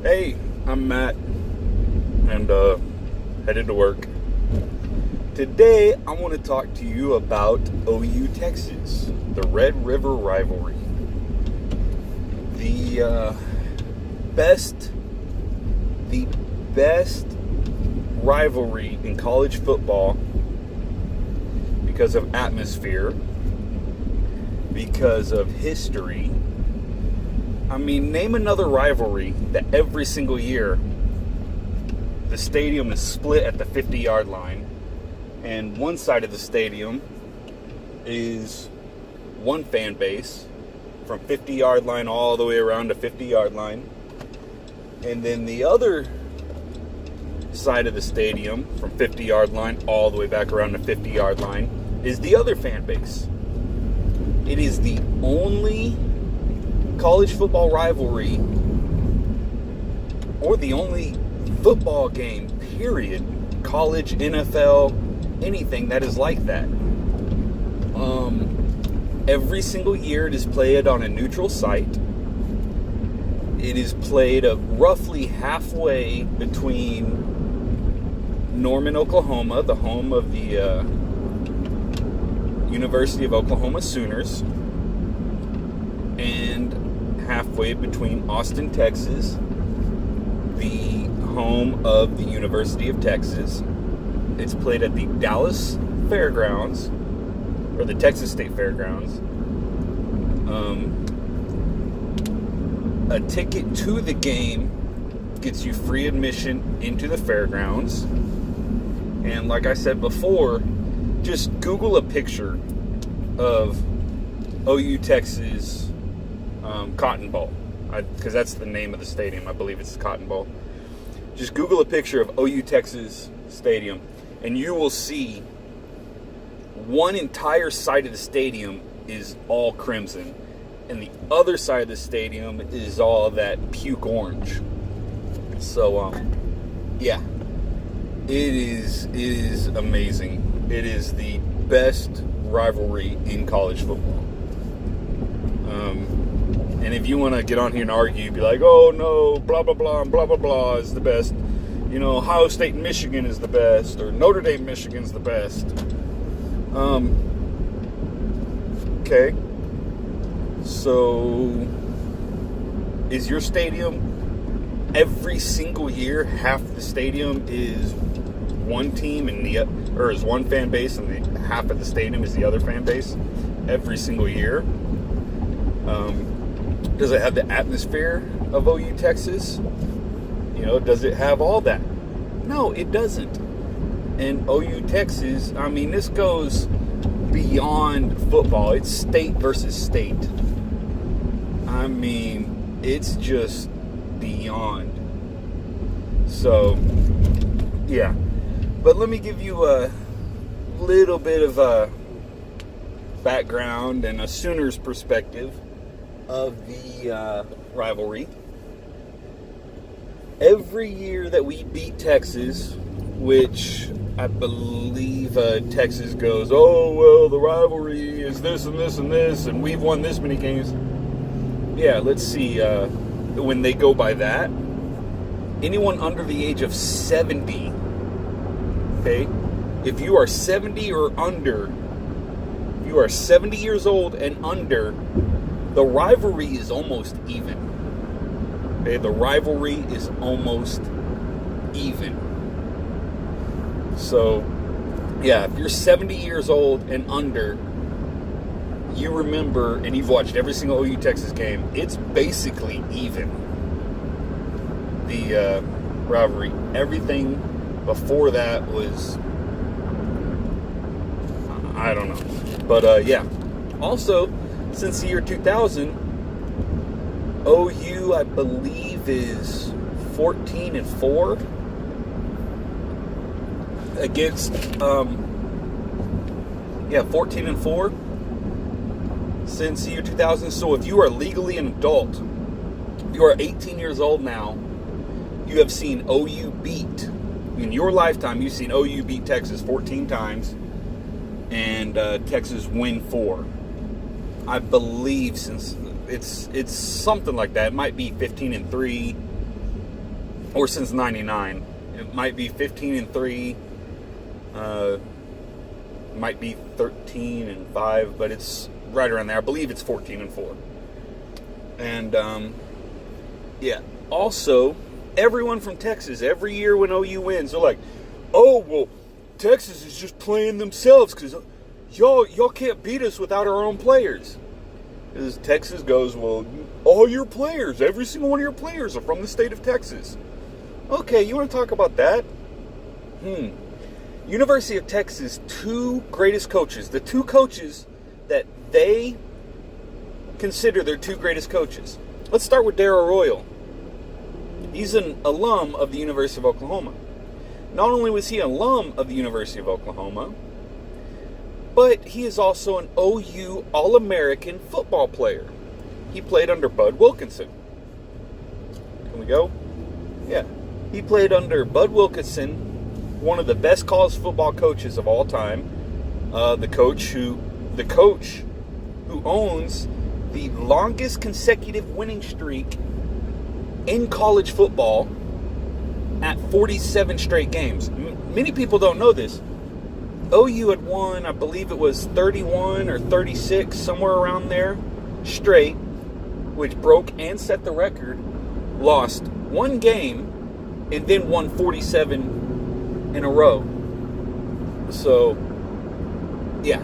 Hey, I'm Matt, and headed to work. Today, I want to talk to you about OU Texas, the Red River rivalry. The best rivalry in college football because of atmosphere, because of history. I mean, name another rivalry that every single year the stadium is split at the 50-yard line, and one side of the stadium is one fan base from 50-yard line all the way around to 50-yard line, and then the other side of the stadium from 50-yard line all the way back around to 50-yard line is the other fan base. It is the only college football rivalry, or the only football game, period, college, NFL, anything that is like that. Every single year it is played on a neutral site. It is played roughly halfway between Norman, Oklahoma, the home of the University of Oklahoma Sooners, and halfway between Austin, Texas, the home of the University of Texas. It's played at the Dallas Fairgrounds, or the Texas State Fairgrounds. A ticket to the game gets you free admission into the fairgrounds. And like I said before, just Google a picture of OU Texas Cotton Bowl, because that's the name of the stadium. I believe it's Cotton Bowl. Just Google a picture of OU Texas Stadium, and you will see one entire side of the stadium is all crimson, and the other side of the stadium is all that puke orange. So, yeah, it is amazing. It is the best rivalry in college football. And if you want to get on here and argue, be like, oh no, blah, blah, blah, and blah, blah, blah is the best. You know, Ohio State and Michigan is the best, or Notre Dame, Michigan's the best. Okay. So, is your stadium every single year half the stadium is one team and is one fan base, and the half of the stadium is the other fan base every single year? Does it have the atmosphere of OU Texas? You know, does it have all that? No, it doesn't. And OU Texas, I mean, this goes beyond football. It's state versus state. I mean, it's just beyond. So, yeah. But let me give you a little bit of a background and a Sooners perspective of the rivalry. Every year that we beat Texas, which I believe Texas goes, oh, well, the rivalry is this and this and this, and we've won this many games. Yeah, let's see. When they go by that, anyone under the age of 70, okay, if you are 70 or under, if you are 70 years old and under, the rivalry is almost even. Okay, the rivalry is almost even. So, yeah, if you're 70 years old and under, you remember, and you've watched every single OU Texas game, it's basically even. The rivalry. Everything before that was, I don't know. But, yeah. Also, since the year 2000, OU, I believe, is 14-4 against, 14-4 since the year 2000. So if you are legally an adult, if you are 18 years old now, you have seen OU beat, in your lifetime, you've seen OU beat Texas 14 times, and Texas win 4. I believe, since it's something like that. It might be 15-3, or since '99. It might be 15-3, might be 13-5, but it's right around there. I believe it's 14-4. And yeah. Also, everyone from Texas, every year when OU wins, they're like, "Oh, well, Texas is just playing themselves because y'all can't beat us without our own players." Because Texas goes, "Well, all your players, every single one of your players are from the state of Texas." Okay, you want to talk about that? University of Texas, two greatest coaches. The two coaches that they consider their two greatest coaches. Let's start with Darrell Royal. He's an alum of the University of Oklahoma. Not only was he an alum of the University of Oklahoma, but he is also an OU All-American football player. He played under Bud Wilkinson. Can we go? Yeah. He played under Bud Wilkinson, one of the best college football coaches of all time. The coach who owns the longest consecutive winning streak in college football at 47 straight games. Many people don't know this. OU had won, I believe it was 31 or 36, somewhere around there, straight, which broke and set the record, lost one game, and then won 47 in a row. So, yeah.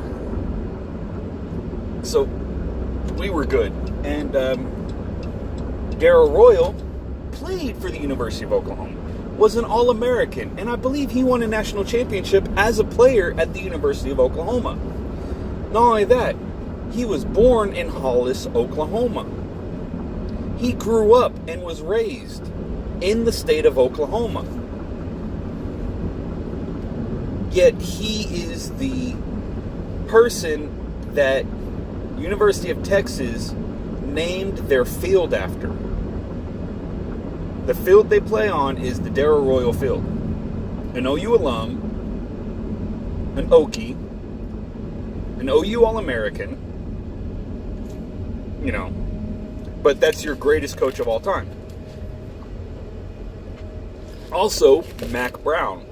So, we were good. And Darrell Royal played for the University of Oklahoma, was an All-American, and I believe he won a national championship as a player at the University of Oklahoma. Not only that, he was born in Hollis, Oklahoma. He grew up and was raised in the state of Oklahoma. Yet he is the person that University of Texas named their field after. The field they play on is the Darrell Royal Field. An OU alum, an okie, an OU All-American, but that's your greatest coach of all time. Also, Mack Brown.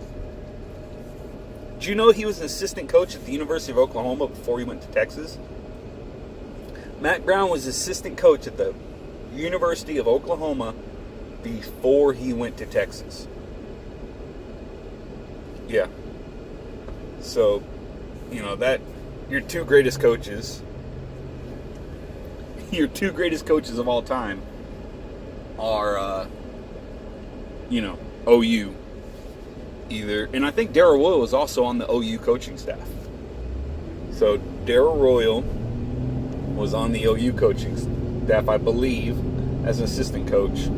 Do you know he was an assistant coach at the University of Oklahoma before he went to Texas? Mack Brown was assistant coach at the University of Oklahoma before he went to Texas. Yeah. So, that your two greatest coaches of all time are, OU. Either, and I think Darrell Royal was also on the OU coaching staff. So Darrell Royal was on the OU coaching staff, I believe, as an assistant coach.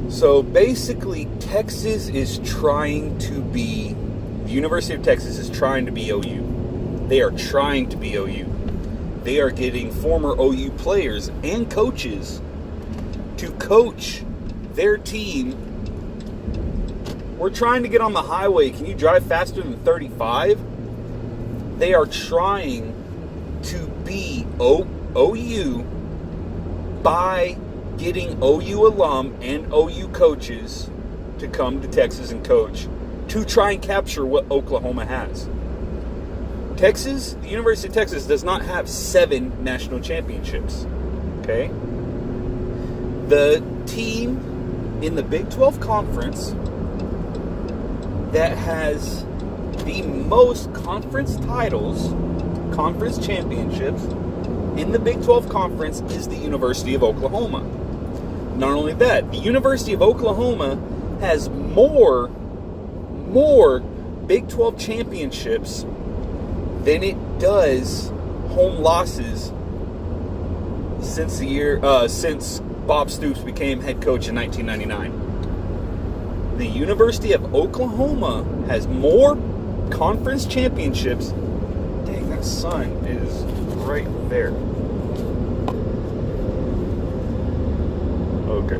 So basically, the University of Texas is trying to be OU. They are trying to be OU. They are getting former OU players and coaches to coach their team. We're trying to get on the highway. Can you drive faster than 35? They are trying to be OU by getting OU alum and OU coaches to come to Texas and coach to try and capture what Oklahoma has. Texas, the University of Texas, does not have 7 national championships. Okay? The team in the Big 12 Conference that has the most conference titles, conference championships, in the Big 12 Conference is the University of Oklahoma. Not only that, the University of Oklahoma has more Big 12 championships than it does home losses since Bob Stoops became head coach in 1999. The University of Oklahoma has more conference championships. Dang, that sun is right there. Okay.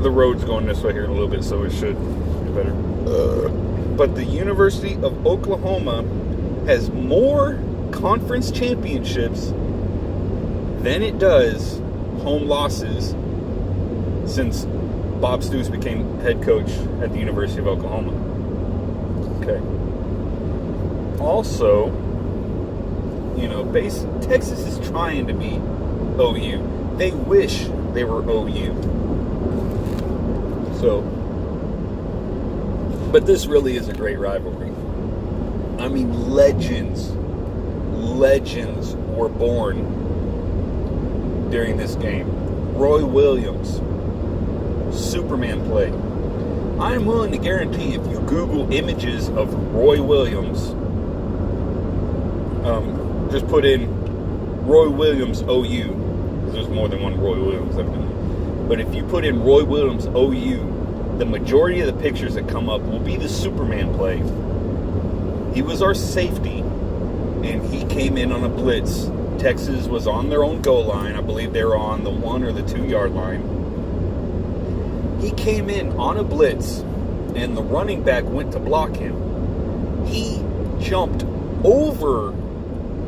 The road's going this way here in a little bit, so it should be better. But the University of Oklahoma has more conference championships than it does home losses since Bob Stoops became head coach at the University of Oklahoma. Okay. Also, you know, Texas is trying to be OU. They wish they were OU. So, but this really is a great rivalry. I mean, legends were born during this game. Roy Williams, Superman play. I'm willing to guarantee if you Google images of Roy Williams, just put in Roy Williams OU, because there's more than one Roy Williams, but if you put in Roy Williams OU, the majority of the pictures that come up will be the Superman play. He was our safety, and he came in on a blitz. Texas was on their own goal line. I believe they were on the 1 or the 2 yard line. He came in on a blitz, and the running back went to block him. He jumped over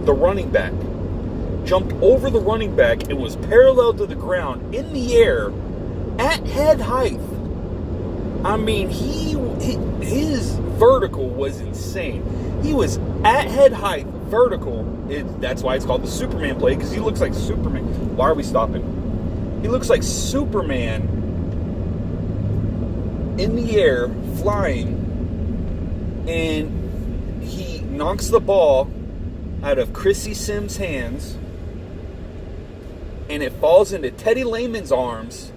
the running back. And was parallel to the ground in the air at head height. I mean, his vertical was insane. He was at head height, vertical. That's why it's called the Superman play, because he looks like Superman. Why are we stopping? He looks like Superman in the air, flying, and he knocks the ball out of Chrissy Sims' hands, and it falls into Teddy Lehman's arms,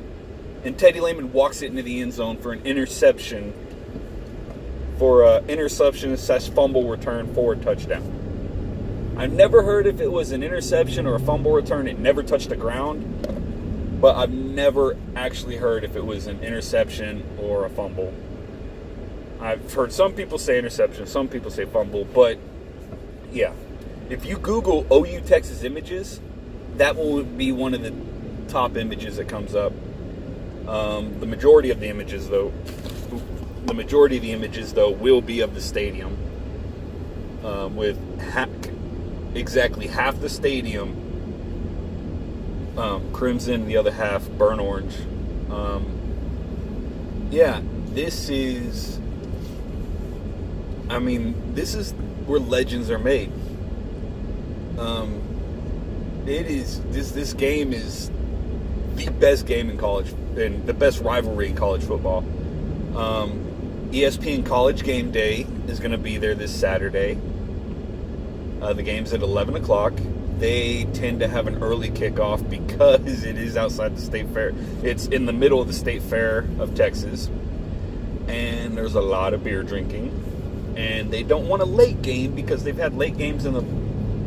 and Teddy Lehman walks it into the end zone for an interception, /fumble return for a touchdown. I've never heard if it was an interception or a fumble return. It never touched the ground, but I've never actually heard if it was an interception or a fumble. I've heard some people say interception, some people say fumble, but yeah. If you Google OU Texas images, that will be one of the top images that comes up. The majority of the images, though, will be of the stadium, with exactly half the stadium crimson, the other half burnt orange. This is where legends are made. This game is the best game in college, and the best rivalry in college football. ESPN College Game Day is going to be there this Saturday. The game's at 11 o'clock. They tend to have an early kickoff because it is outside the state fair. It's in the middle of the state fair of Texas, and there's a lot of beer drinking. And they don't want a late game because they've had late games in the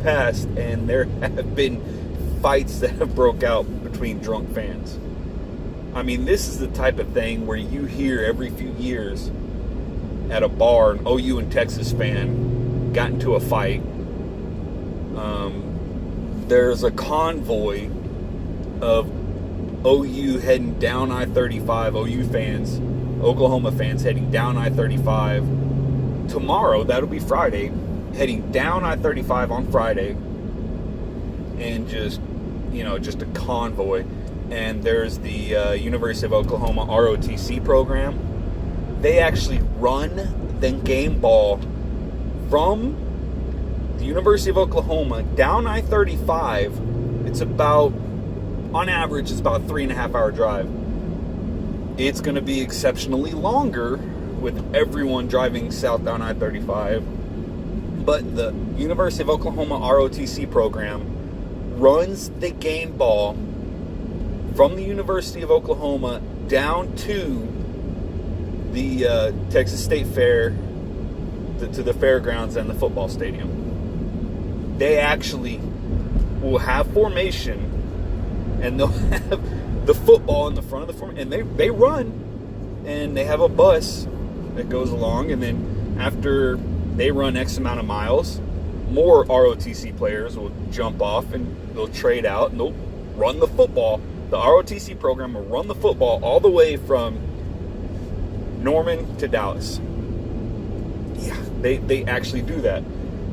past, and there have been fights that have broke out between drunk fans. I mean, this is the type of thing where you hear every few years at a bar an OU and Texas fan got into a fight. There's a convoy of OU heading down I-35, OU fans, Oklahoma fans heading down I-35 tomorrow. That'll be Friday, heading down I-35 on Friday, and just a convoy. And there's the University of Oklahoma ROTC program. They actually run the game ball from the University of Oklahoma down I-35. It's about, on average, it's about a 3.5 hour drive. It's going to be exceptionally longer with everyone driving south down I-35. But the University of Oklahoma ROTC program runs the game ball from the University of Oklahoma down to the Texas State Fair, to the fairgrounds and the football stadium. They actually will have formation, and they'll have the football in the front of the formation, and they run, and they have a bus that goes along, and then after they run X amount of miles, more ROTC players will jump off and they'll trade out and they'll run the football. The ROTC program will run the football all the way from Norman to Dallas. Yeah, they actually do that.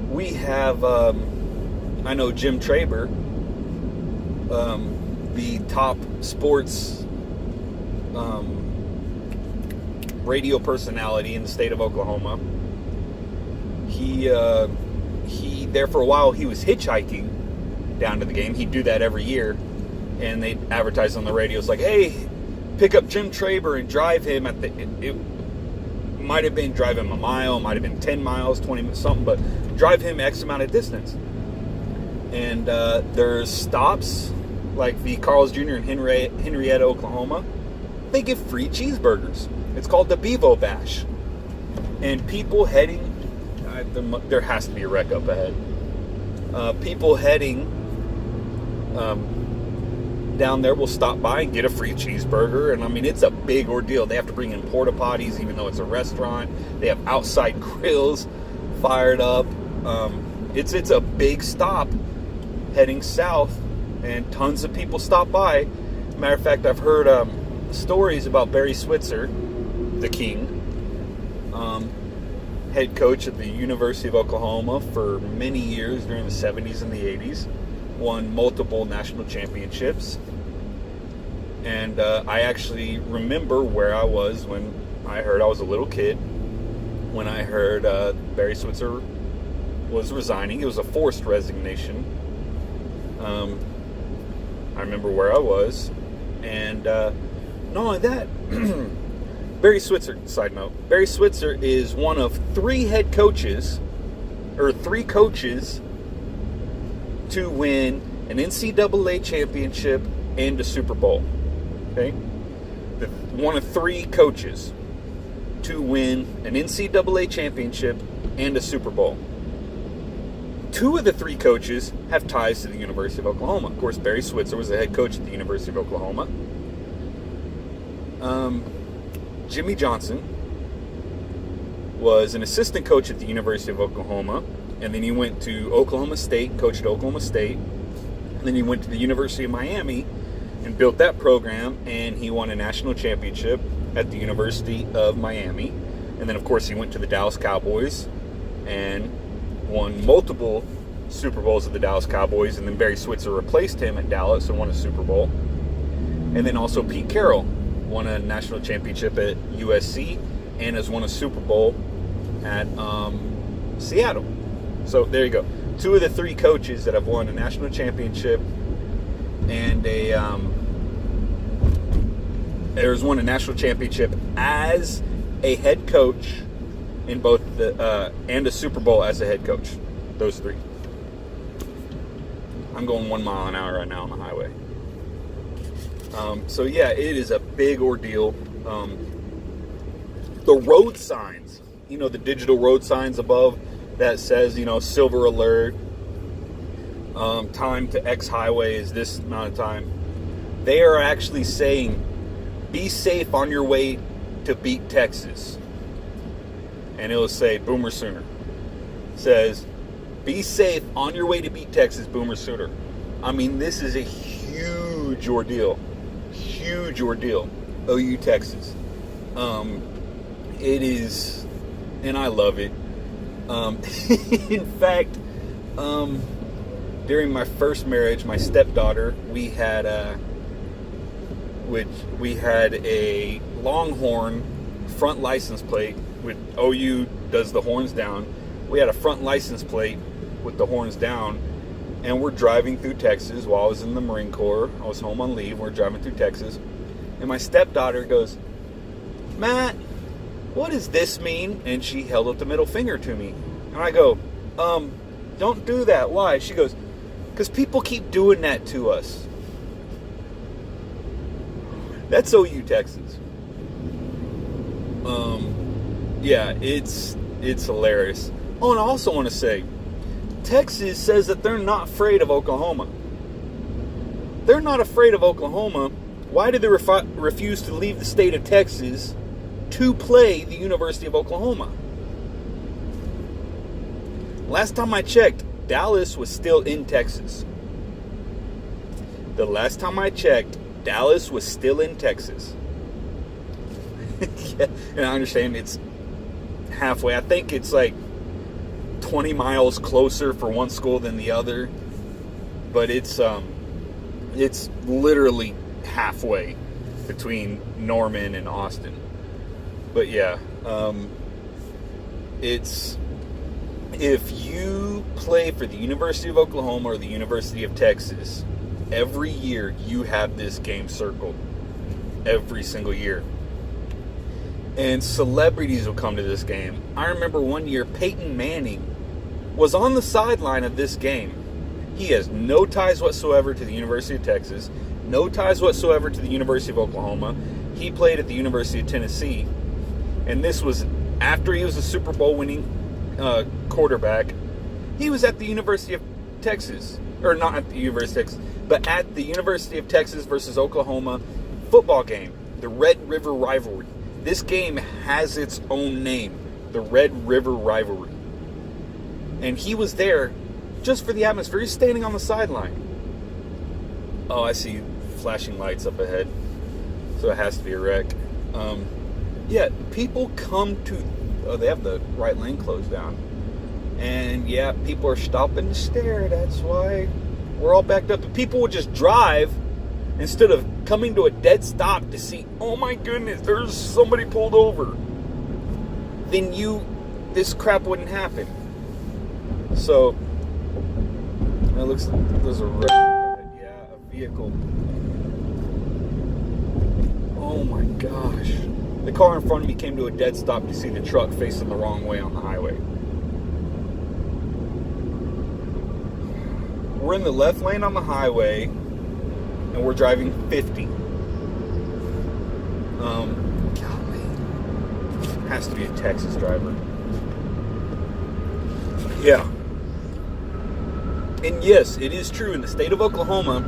We have, I know Jim Traber, the top sports radio personality in the state of Oklahoma. He there for a while, he was hitchhiking down to the game. He'd do that every year, and they'd advertise on the radio. It's like, hey, pick up Jim Traber and drive him at it might have been drive him a mile, might have been 10 miles, 20 something, but drive him X amount of distance. And there's stops like the Carl's Jr. in Henrietta, Oklahoma. They give free cheeseburgers. It's called the Bevo Bash. And people heading, there has to be a wreck up ahead. People heading down there will stop by and get a free cheeseburger. And I mean, it's a big ordeal. They have to bring in porta potties, even though it's a restaurant. They have outside grills fired up. It's a big stop heading south, and tons of people stop by. Matter of fact, I've heard stories about Barry Switzer, the King, head coach at the University of Oklahoma for many years during the 70s and the 80s, won multiple national championships. And I actually remember where I was when I was a little kid, when I heard Barry Switzer was resigning. It was a forced resignation. I remember where I was, and not only that, Barry Switzer, side note, Barry Switzer is one of three coaches to win an NCAA championship and a Super Bowl. Okay? One of three coaches to win an NCAA championship and a Super Bowl. Two of the three coaches have ties to the University of Oklahoma. Of course, Barry Switzer was the head coach at the University of Oklahoma. Jimmy Johnson was an assistant coach at the University of Oklahoma, and then he went to Oklahoma State, coached at Oklahoma State, and then he went to the University of Miami and built that program, and he won a national championship at the University of Miami. And then, of course, he went to the Dallas Cowboys and won multiple Super Bowls with the Dallas Cowboys, and then Barry Switzer replaced him at Dallas and won a Super Bowl. And then also Pete Carroll won a national championship at USC and has won a Super Bowl at Seattle. So there you go. Two of the three coaches that have won a national championship and there's won a national championship as a head coach in both the and a Super Bowl as a head coach. Those three. I'm going 1 mile an hour right now on the highway. So yeah, it is a big ordeal. The road signs, the digital road signs above that says, silver alert, time to X highway is this amount of time. They are actually saying, be safe on your way to beat Texas. And it'll say Boomer Sooner. It says, be safe on your way to beat Texas, Boomer Sooner. I mean, this is a huge ordeal. Huge ordeal. OU, Texas. It is, and I love it. In fact, during my first marriage, my stepdaughter, we had a Longhorn front license plate with OU does the horns down. We had a front license plate with the horns down, and we're driving through Texas while I was in the Marine Corps. I was home on leave. We're driving through Texas, and my stepdaughter goes, "Matt, what does this mean?" And she held up the middle finger to me. And I go, don't do that. Why? She goes, because people keep doing that to us. That's OU, Texas. Yeah, it's hilarious. Oh, and I also want to say, Texas says that they're not afraid of Oklahoma. They're not afraid of Oklahoma. Why did they refuse to leave the state of Texas to play the University of Oklahoma? Last time I checked, Dallas was still in Texas. The last time I checked, Dallas was still in Texas. Yeah, and I understand it's halfway. I think it's like 20 miles closer for one school than the other. But it's It's literally halfway between Norman and Austin. But yeah, it's, if you play for the University of Oklahoma or the University of Texas, every year you have this game circled. Every single year. And celebrities will come to this game. I remember one year Peyton Manning was on the sideline of this game. He has no ties whatsoever to the University of Texas, no ties whatsoever to the University of Oklahoma. He played at the University of Tennessee. And this was after he was a Super Bowl winning quarterback. He was at the University of Texas, or not at the University of Texas, but at the University of Texas versus Oklahoma football game, the Red River rivalry. This game has its own name, the Red River rivalry. And he was there just for the atmosphere. He's standing on the sideline. Oh, I see flashing lights up ahead. So it has to be a wreck. Yeah, people come to... Oh, they have the right lane closed down. And yeah, people are stopping to stare. That's why we're all backed up. But people would just drive instead of coming to a dead stop to see, oh my goodness, there's somebody pulled over. Then this crap wouldn't happen. So, it looks like there's a wreck. Yeah, a vehicle. Oh my gosh. The car in front of me came to a dead stop to see the truck facing the wrong way on the highway. We're in the left lane on the highway, and we're driving 50. Golly. Has to be a Texas driver. Yeah. And yes, it is true, in the state of Oklahoma,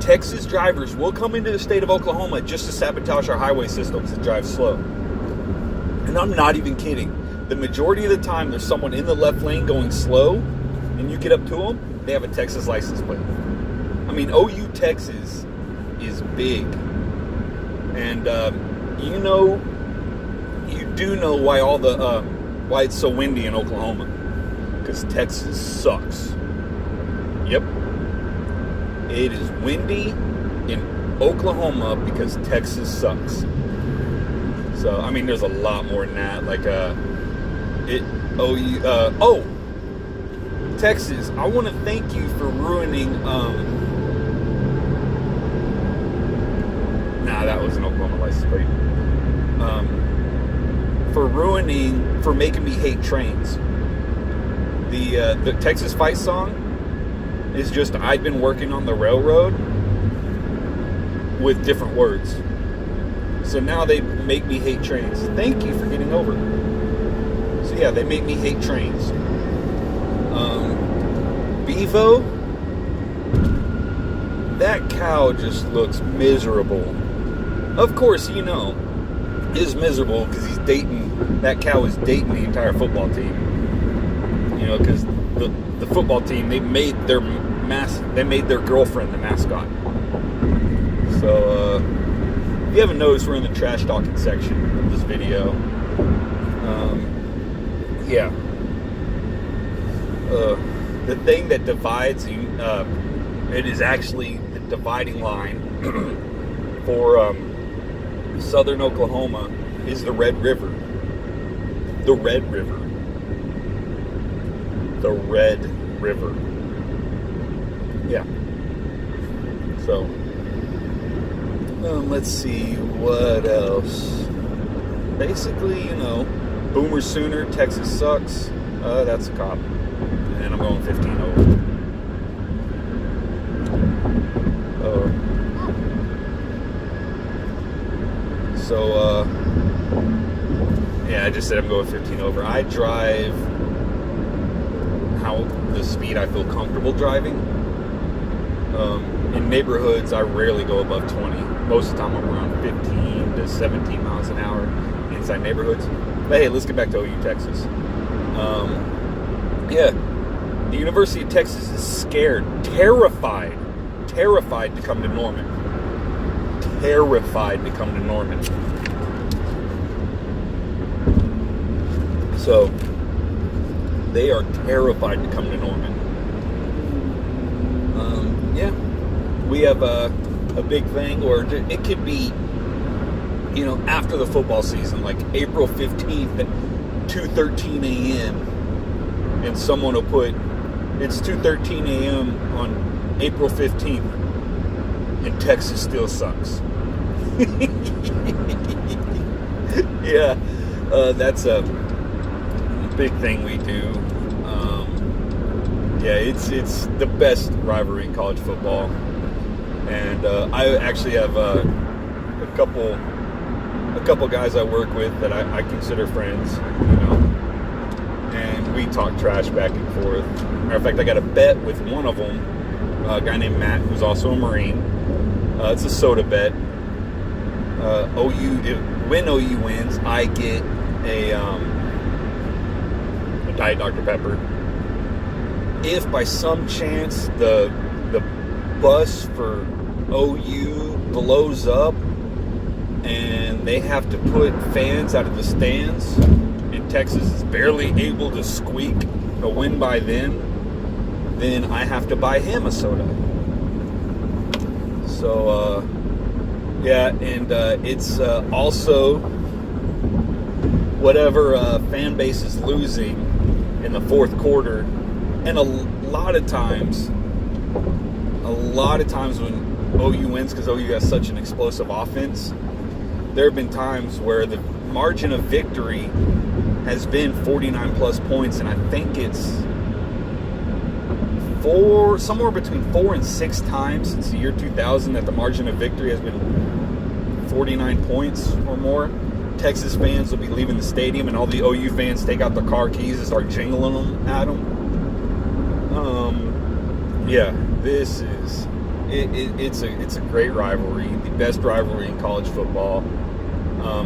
Texas drivers will come into the state of Oklahoma just to sabotage our highway systems and drive slow. And I'm not even kidding. The majority of the time, there's someone in the left lane going slow, and you get up to them, they have a Texas license plate. I mean, OU, Texas is big. And, you do know why why it's so windy in Oklahoma. Because Texas sucks. Yep. It is windy in Oklahoma because Texas sucks. So, I mean, there's a lot more than that. Like, Texas, I want to thank you for ruining, that was an Oklahoma license plate. For making me hate trains. The Texas Fight song is just, I've been working on the railroad with different words. So now they make me hate trains. Thank you for getting over. So yeah, they make me hate trains. Bevo, that cow just looks miserable. Of course, is miserable because that cow is dating the entire football team. Because the football team, they made their girlfriend the mascot. So, if you haven't noticed, we're in the trash talking section of this video. Yeah. The thing that divides, it is actually the dividing line for southern Oklahoma is the Red River. The Red River. The Red River. Yeah. So, let's see what else. Basically, Boomer Sooner, Texas sucks. That's a cop. And I'm going 15 over. Yeah, I just said I'm going 15 over. I drive the speed I feel comfortable driving. In neighborhoods, I rarely go above 20. Most of the time, I'm around 15 to 17 miles an hour inside neighborhoods. But hey, let's get back to OU, Texas. Yeah, the University of Texas is scared, terrified to come to Norman. Terrified to come to Norman. So, they are terrified to come to Norman. Yeah. we have a big thing, or it could be, after the football season, like April 15th at 2:13 a.m. and someone will put, it's 2:13 a.m. on April 15th and Texas still sucks. Yeah, that's a big thing we do. It's the best rivalry in college football, and I actually have a couple guys I work with that I consider friends, and we talk trash back and forth. Matter of fact, I got a bet with one of them, a guy named Matt, who's also a Marine. It's a soda bet. When OU wins, I get a Diet Dr. Pepper. If by some chance the bus for OU blows up and they have to put fans out of the stands and Texas is barely able to squeak a win by then I have to buy him a soda. So, it's also whatever fan base is losing in the fourth quarter. And a lot of times when OU wins, because OU has such an explosive offense, there have been times where the margin of victory has been 49 plus points, and I think it's somewhere between 4 and 6 times since the year 2000 that the margin of victory has been 49 points or more. Texas fans will be leaving the stadium, and all the OU fans take out their car keys and start jingling them at them. This is it's a great rivalry, the best rivalry in college football. I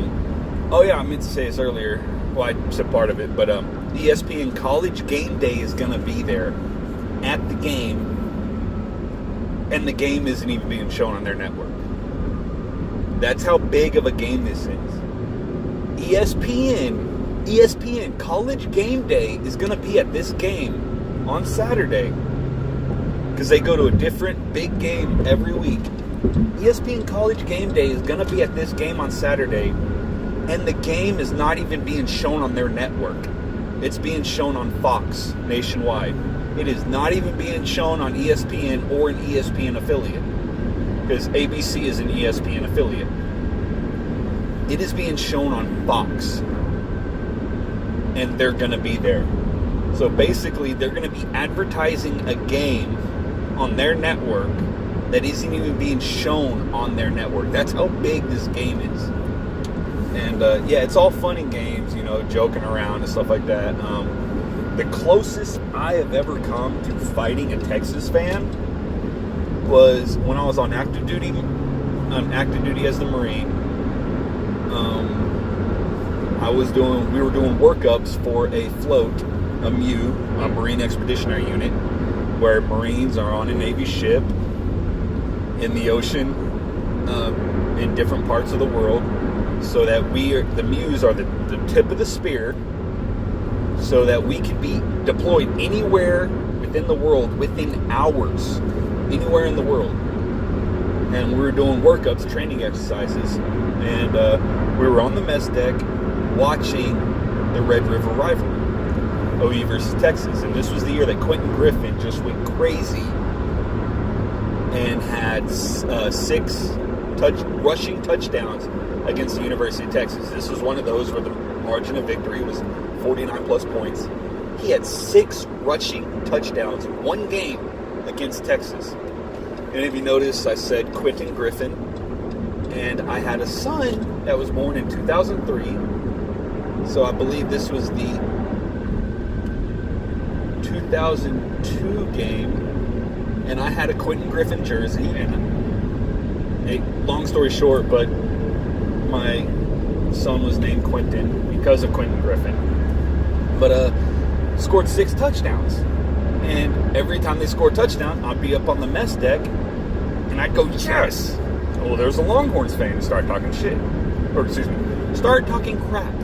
meant to say this earlier. Well, I said part of it, but ESPN College Game Day is going to be there at the game, and the game isn't even being shown on their network. That's how big of a game this is. ESPN College Game Day is going to be at this game on Saturday, because they go to a different big game every week. ESPN College Game Day is going to be at this game on Saturday, and the game is not even being shown on their network. It's being shown on Fox nationwide. It is not even being shown on ESPN or an ESPN affiliate, because ABC is an ESPN affiliate. It is being shown on Fox, and they're going to be there. So basically, they're going to be advertising a game on their network that isn't even being shown on their network. That's how big this game is. And it's all fun and games, joking around and stuff like that. The closest I have ever come to fighting a Texas fan was when I was on active duty as the Marine. We were doing workups for a float, a MU, a Marine Expeditionary Unit, where Marines are on a Navy ship in the ocean, in different parts of the world, so that the MUs are the tip of the spear, so that we can be deployed anywhere within the world within hours, anywhere in the world. And we were doing workups, training exercises, and we were on the mess deck watching the Red River rivalry, OU versus Texas. And this was the year that Quentin Griffin just went crazy and had 6 rushing touchdowns against the University of Texas. This was one of those where the margin of victory was 49 plus points. He had 6 rushing touchdowns in one game against Texas. And if you notice, I said Quentin Griffin, and I had a son that was born in 2003. So I believe this was the 2002 game, and I had a Quentin Griffin jersey. And long story short, but my son was named Quentin because of Quentin Griffin. But scored 6 touchdowns, and every time they scored a touchdown, I'd be up on the mess deck, and I'd go, yes. Well, there's a Longhorns fan who started talking shit, or started talking crap.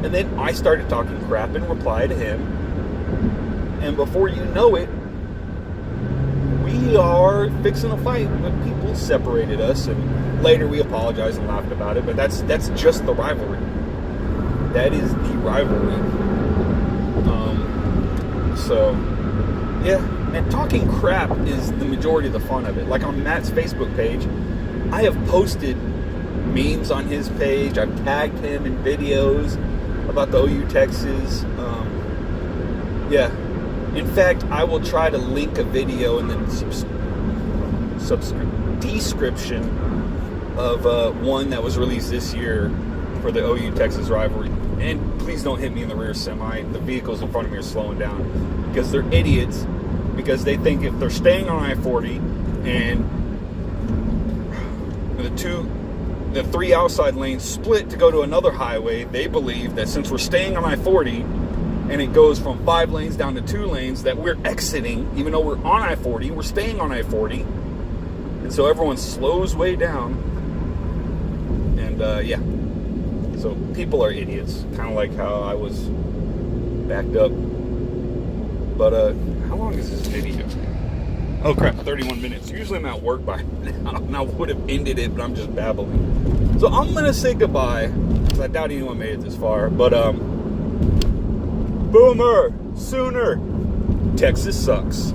And then I started talking crap in reply to him. And before you know it, we we are fixing a fight, but people separated us, and later we apologized and laughed about it. But that's just the rivalry. That is the rivalry. So yeah, and talking crap is the majority of the fun of it. Like on Matt's Facebook page, I have posted memes on his page. I've tagged him in videos about the OU Texas. Yeah. In fact, I will try to link a video in the description of one that was released this year for the OU Texas rivalry. And please don't hit me in the rear semi. The vehicles in front of me are slowing down because they're idiots. Because they think if they're staying on I-40 and the three outside lanes split to go to another highway, they believe that since we're staying on I-40 and it goes from 5 lanes down to 2 lanes, that we're exiting, even though we're on I-40, we're staying on I-40. And so everyone slows way down. And yeah. So people are idiots. Kind of like how I was backed up. But how long is this video? Oh crap, 31 minutes. Usually I'm at work by now, and I would have ended it, but I'm just babbling. So I'm gonna say goodbye, because I doubt anyone made it this far. But Boomer, Sooner, Texas sucks.